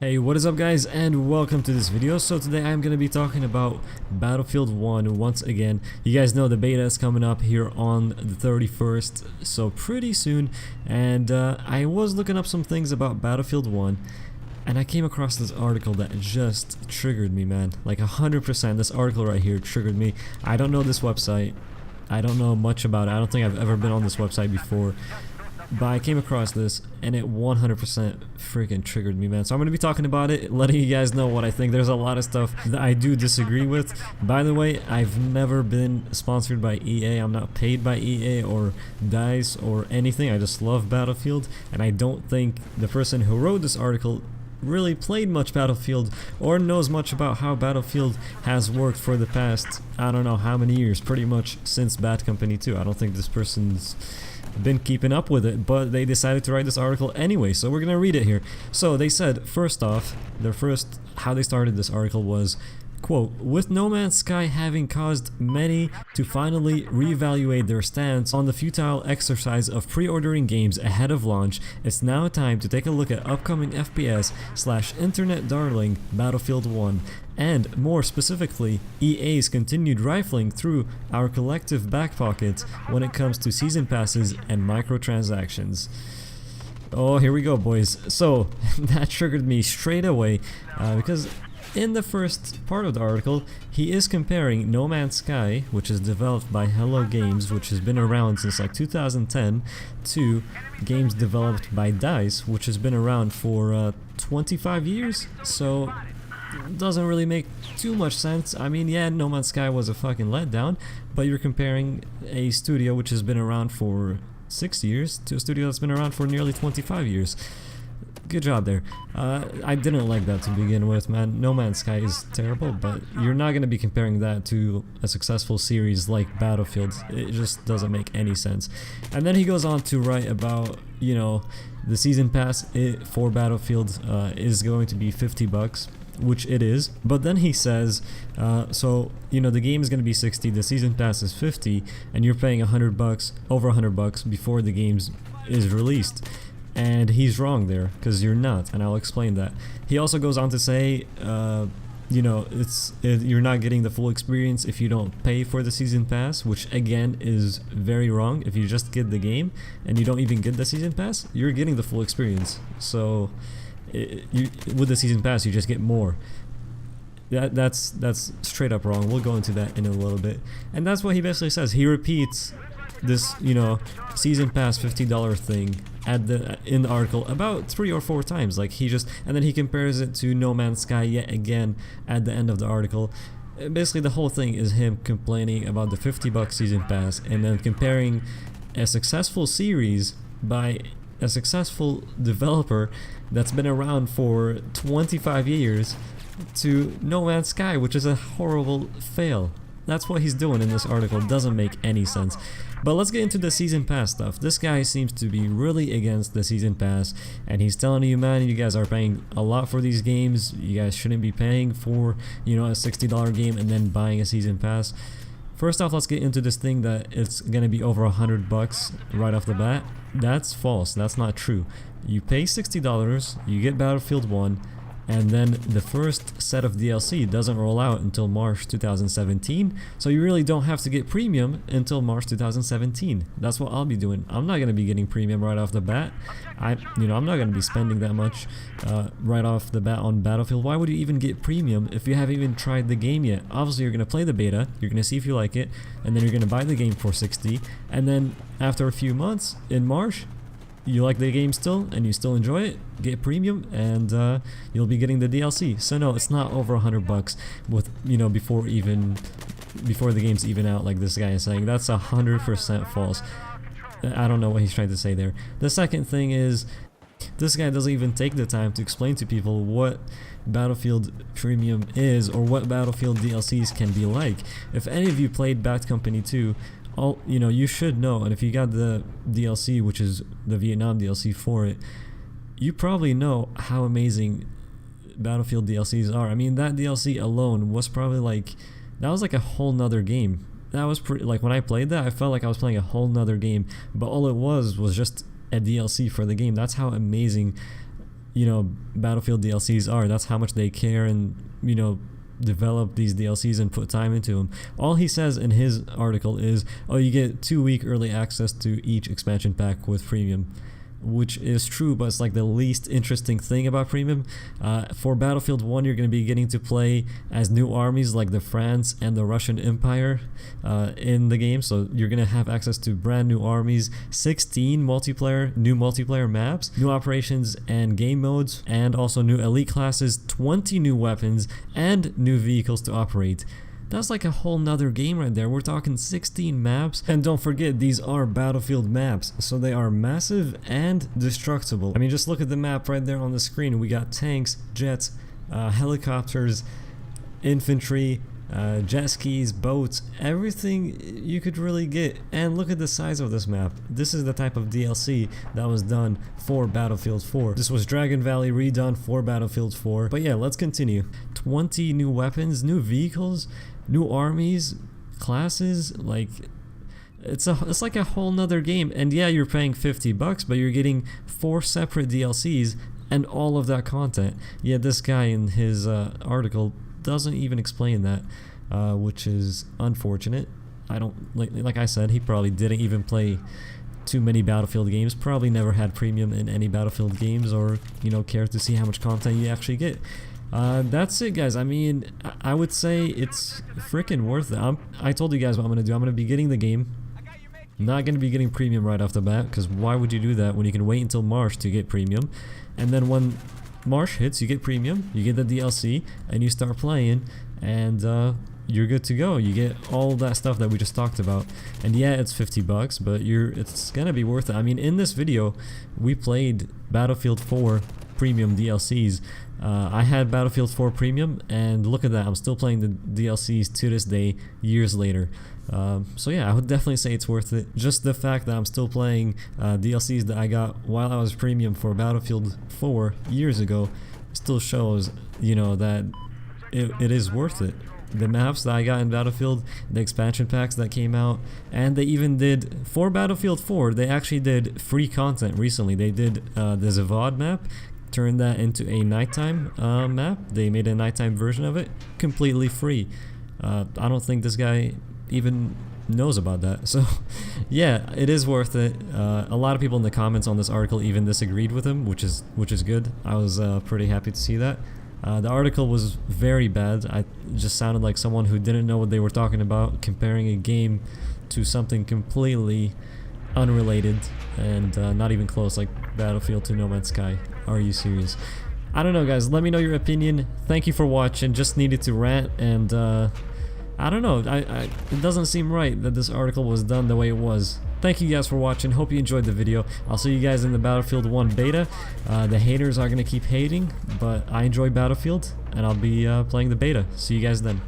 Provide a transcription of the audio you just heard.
Hey, what is up guys, and welcome to this video. So today I'm going to be talking about Battlefield 1 once again. You guys know the beta is coming up here on the 31st, so pretty soon. And I was looking up some things about Battlefield 1, and I came across this article that just triggered me, man. Like 100%, this article right here triggered me. I don't know this website. I don't know much about it. I don't think I've ever been on this website before. But I came across this and it 100% freaking triggered me, man. So I'm going to be talking about it, letting you guys know what I think. There's a lot of stuff that I do disagree with. By the way, I've never been sponsored by EA. I'm not paid by EA or DICE or anything. I just love Battlefield, and I don't think the person who wrote this article really played much Battlefield or knows much about how Battlefield has worked for the past, I don't know how many years, pretty much since Bad Company 2. I don't think this person's been keeping up with it, but they decided to write this article anyway, so we're gonna read it here. So they said, first off, how they started this article was, quote, "With No Man's Sky having caused many to finally reevaluate their stance on the futile exercise of pre-ordering games ahead of launch, it's now time to take a look at upcoming FPS/internet darling Battlefield 1, and more specifically, EA's continued rifling through our collective back pockets when it comes to season passes and microtransactions." Oh, here we go, boys. So that triggered me straight away because in the first part of the article, he is comparing No Man's Sky, which is developed by Hello Games, which has been around since like 2010, to games developed by DICE, which has been around for 25 years. So it doesn't really make too much sense. I mean, yeah, No Man's Sky was a fucking letdown, but you're comparing a studio which has been around for 6 years to a studio that's been around for nearly 25 years. Good job there. I didn't like that to begin with, man. No Man's Sky is terrible, but you're not going to be comparing that to a successful series like Battlefield. It just doesn't make any sense. And then he goes on to write about, you know, the season pass for Battlefield is going to be $50, which it is. But then he says, so, you know, the game is going to be 60, the season pass is 50, and you're paying $100, over $100 before the game is released. And he's wrong there, because you're not, and I'll explain that. He also goes on to say, you know, you're not getting the full experience if you don't pay for the season pass, which again is very wrong. If you just get the game and you don't even get the season pass, you're getting the full experience. So with the season pass, you just get more. That's straight up wrong. We'll go into that in a little bit. And that's what he basically says. He repeats this, you know, season pass $50 thing in the article about 3 or 4 times. Like and then he compares it to No Man's Sky yet again at the end of the article. Basically the whole thing is him complaining about the $50 season pass and then comparing a successful series by a successful developer that's been around for 25 years to No Man's Sky, which is a horrible fail. That's what he's doing in this article. It doesn't make any sense. But let's get into the season pass stuff. This guy seems to be really against the season pass, and he's telling you, man, you guys are paying a lot for these games. You guys shouldn't be paying for, you know, a $60 game and then buying a season pass. First off, let's get into this thing that it's gonna be over $100 right off the bat. That's false. That's not true. You pay $60, you get Battlefield 1, and then the first set of DLC doesn't roll out until March 2017, so you really don't have to get premium until March 2017. That's what I'll be doing. I'm not gonna be getting premium right off the bat. I'm not gonna be spending that much right off the bat on Battlefield. Why would you even get premium if you haven't even tried the game yet? Obviously, you're gonna play the beta, you're gonna see if you like it, and then you're gonna buy the game for $60, and then after a few months in March, you like the game still and you still enjoy it, get premium, and you'll be getting the DLC. So no, it's not over $100 with, you know, before the game's even out, like this guy is saying. That's 100% false. I don't know what he's trying to say there. The second thing is, this guy doesn't even take the time to explain to people what Battlefield Premium is or what Battlefield DLCs can be like. If any of you played Bad Company 2, you know, you should know, and if you got the DLC, which is the Vietnam DLC for it, you probably know how amazing Battlefield DLCs are. I mean, that DLC alone was probably like, that was like a whole nother game. That was pretty, like when I played that, I felt like I was playing a whole nother game, but all it was just a DLC for the game. That's how amazing you know, Battlefield DLCs are. That's how much they care and, you know, develop these DLCs and put time into them. All he says in his article is, oh, you get 2-week early access to each expansion pack with premium, which is true, but it's like the least interesting thing about premium. For Battlefield 1, you're going to be getting to play as new armies like the France and the Russian Empire in the game, so you're going to have access to brand new armies, 16 new multiplayer maps, new operations and game modes, and also new elite classes, 20 new weapons, and new vehicles to operate. That's like a whole nother game right there. We're talking 16 maps, and don't forget, these are Battlefield maps, so they are massive and destructible. I mean, just look at the map right there on the screen. We got tanks, jets, helicopters, infantry, jet skis, boats, everything you could really get. And look at the size of this map. This is the type of DLC that was done for Battlefield 4. This was Dragon Valley redone for Battlefield 4. But yeah, let's continue. 20 new weapons, new vehicles, new armies, classes, like it's like a whole nother game. And yeah, you're paying $50, but you're getting 4 separate DLCs and all of that content. Yeah, this guy in his article doesn't even explain that, which is unfortunate. I don't like I said, he probably didn't even play too many Battlefield games, probably never had premium in any Battlefield games, or, you know, cared to see how much content you actually get. That's it, guys. I mean, I would say it's freaking worth it. I told you guys what I'm gonna do. I'm gonna be getting the game. Not gonna be getting premium right off the bat, because why would you do that when you can wait until March to get premium? And then when March hits, you get premium, you get the DLC, and you start playing, and you're good to go. You get all that stuff that we just talked about. And yeah, it's $50, but it's gonna be worth it. I mean, in this video, we played Battlefield 4 premium DLCs. I had Battlefield 4 premium, and look at that, I'm still playing the DLCs to this day, years later. So yeah, I would definitely say it's worth it. Just the fact that I'm still playing DLCs that I got while I was premium for Battlefield 4 years ago still shows, you know, that it is worth it. The maps that I got in Battlefield, the expansion packs that came out, and they even did, for Battlefield 4, they actually did free content recently. They did the Zavad map, turned that into a nighttime map. They made a nighttime version of it, completely free. I don't think this guy even knows about that. So yeah, it is worth it. A lot of people in the comments on this article even disagreed with him, which is good. I was pretty happy to see that. The article was very bad. It just sounded like someone who didn't know what they were talking about, comparing a game to something completely unrelated and not even close, like Battlefield to No Man's Sky. Are you serious? I don't know, guys. Let me know your opinion. Thank you for watching. Just needed to rant, and I don't know. It doesn't seem right that this article was done the way it was. Thank you guys for watching. Hope you enjoyed the video. I'll see you guys in the Battlefield 1 beta. The haters are going to keep hating, but I enjoy Battlefield, and I'll be playing the beta. See you guys then.